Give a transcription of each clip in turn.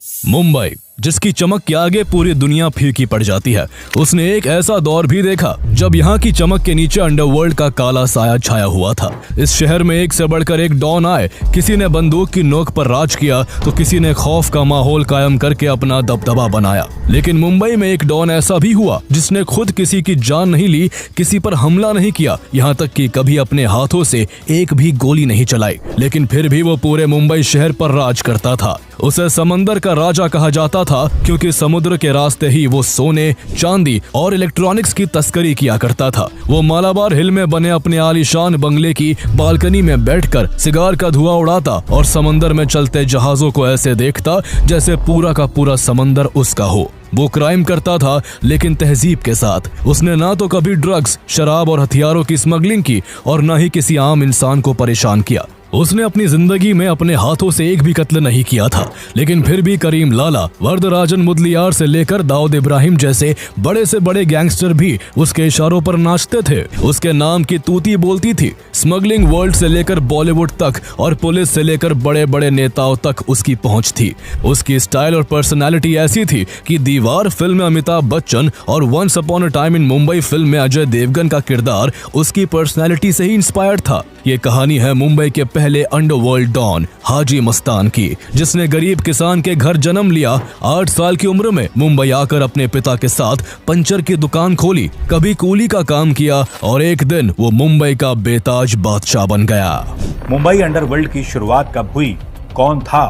मुंबई, जिसकी चमक के आगे पूरी दुनिया फीकी पड़ जाती है, उसने एक ऐसा दौर भी देखा जब यहाँ की चमक के नीचे अंडरवर्ल्ड का काला साया छाया हुआ था। इस शहर में एक से बढ़कर एक डॉन आए। किसी ने बंदूक की नोक पर राज किया तो किसी ने खौफ का माहौल कायम करके अपना दबदबा बनाया। लेकिन मुंबई में एक डॉन ऐसा भी हुआ जिसने खुद किसी की जान नहीं ली, किसी पर हमला नहीं किया, यहाँ तक कि कभी अपने हाथों से एक भी गोली नहीं चलाई, लेकिन फिर भी वो पूरे मुंबई शहर पर राज करता था। उसे समंदर का राजा कहा जाता था क्योंकि समुद्र के रास्ते ही वो सोने, चांदी और इलेक्ट्रॉनिक्स की तस्करी किया करता था। वो मालाबार हिल में बने अपने आलीशान बंगले की बालकनी में बैठकर सिगार का धुआं उड़ाता और समंदर में चलते जहाजों को ऐसे देखता जैसे पूरा का पूरा समंदर उसका हो। वो क्राइम करता था लेकिन तहजीब के साथ। उसने ना तो कभी ड्रग्स, शराब और हथियारों की स्मगलिंग की और ना ही किसी आम इंसान को परेशान किया। उसने अपनी जिंदगी में अपने हाथों से एक भी कत्ल नहीं किया था, लेकिन फिर भी करीम लाला, वरदराजन मुदलियार से लेकर दाऊद इब्राहिम जैसे बड़े से बड़े गैंगस्टर भी उसके इशारों पर नाचते थे। उसके नाम की तूती बोलती थी। स्मगलिंग वर्ल्ड से लेकर बॉलीवुड तक और पुलिस से लेकर बड़े बड़े नेताओं तक उसकी पहुंच थी। उसकी स्टाइल और पर्सनैलिटी ऐसी थी कि दीवार फिल्म में अमिताभ बच्चन और once upon a time in Mumbai film में अजय देवगन का किरदार उसकी पर्सनैलिटी से ही इंस्पायर्ड था। ये कहानी है मुंबई के पहले अंडरवर्ल्ड डॉन हाजी मस्तान की, जिसने गरीब किसान के घर जन्म लिया। 8 साल की उम्र में मुंबई आकर अपने पिता के साथ पंचर की दुकान खोली, कभी कूली का काम किया और एक दिन वो मुंबई का बेताज बादशाह बन गया। मुंबई अंडरवर्ल्ड की शुरुआत कब हुई? कौन था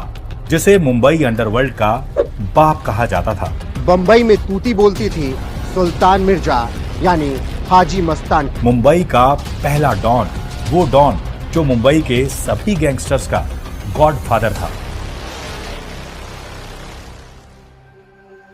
जिसे मुंबई अंडरवर्ल्ड का बाप कहा जाता था? बम्बई में तूती बोलती थी सुल्तान मिर्जा यानी हाजी मस्तान। मुंबई का पहला डॉन, वो डॉन जो मुंबई के सभी गैंगस्टर्स का गॉडफादर था।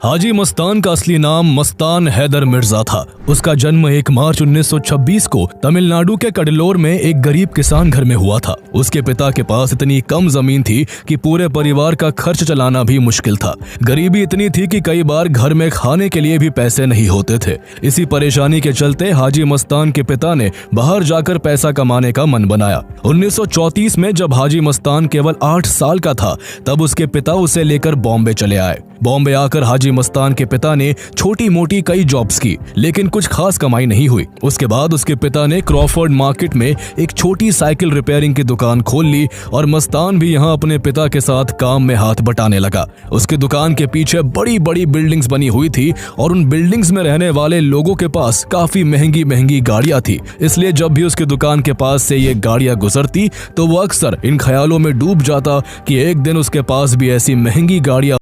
हाजी मस्तान का असली नाम मस्तान हैदर मिर्जा था। उसका जन्म 1 मार्च 1926 को तमिलनाडु के कडलोर में एक गरीब किसान घर में हुआ था। उसके पिता के पास इतनी कम जमीन थी कि पूरे परिवार का खर्च चलाना भी मुश्किल था। गरीबी इतनी थी कि कई बार घर में खाने के लिए भी पैसे नहीं होते थे। इसी परेशानी के चलते हाजी मस्तान के पिता ने बाहर जाकर पैसा कमाने का मन बनाया। 1934 में जब हाजी मस्तान केवल 8 साल का था, तब उसके पिता उसे लेकर बॉम्बे चले आए। बॉम्बे आकर हाजी मस्तान के पिता ने छोटी मोटी कई जॉब्स की, लेकिन कुछ खास कमाई नहीं हुई। उसके बाद उसके पिता ने क्रॉफर्ड मार्केट में एक छोटी साइकिल रिपेयरिंग की दुकान खोल ली और मस्तान भी यहाँ अपने पिता के साथ काम में हाथ बटाने लगा। उसकी दुकान के पीछे बड़ी बड़ी बिल्डिंग्स बनी हुई थी और उन बिल्डिंग्स में रहने वाले लोगों के पास काफी महंगी महंगी गाड़ियां थी। इसलिए जब भी उसकी दुकान के पास से ये गाड़ियां गुजरती तो वो अक्सर इन ख्यालों में डूब जाता कि एक दिन उसके पास भी ऐसी महंगी गाड़ियां